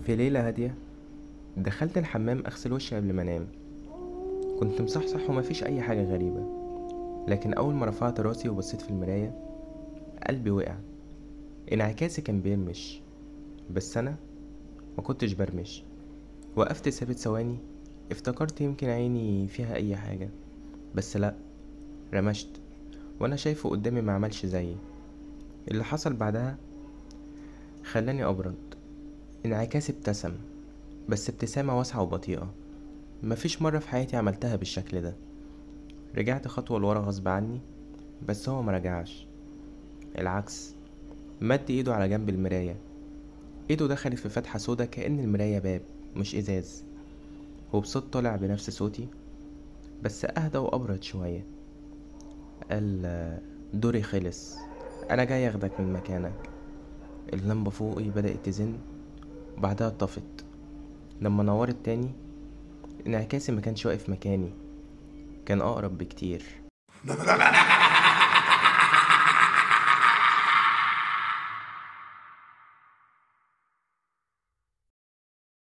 في ليلة هادية دخلت الحمام أغسل وشي قبل ما أنام. كنت مصحصح ومفيش أي حاجة غريبة، لكن أول ما رفعت راسي وبصيت في المراية قلبي وقع. انعكاسي كان بيرمش، بس أنا ما كنتش برمش. وقفت ثابت ثواني، افتكرت يمكن عيني فيها أي حاجة، بس لأ، رمشت وأنا شايفه قدامي ما عملش زيي. اللي حصل بعدها خلاني أبرد. انعكاسي ابتسم، بس ابتسامة واسعة وبطيئة. مفيش مرة في حياتي عملتها بالشكل ده. رجعت خطوة لورا غصب عني، بس هو مرجعش، العكس، مد ايده على جنب المراية. ايده دخلت في فتحة سودا كأن المراية باب مش ازاز. وبصوت طالع بنفس صوتي بس اهدى وابرد شوية، قال: دوري خلص، انا جاي اخدك من مكانك. اللمبة فوقي بدأت تزن وبعدها اتطفت. لما نورت تاني انعكاسي ما كانش واقف مكاني، كان اقرب بكتير.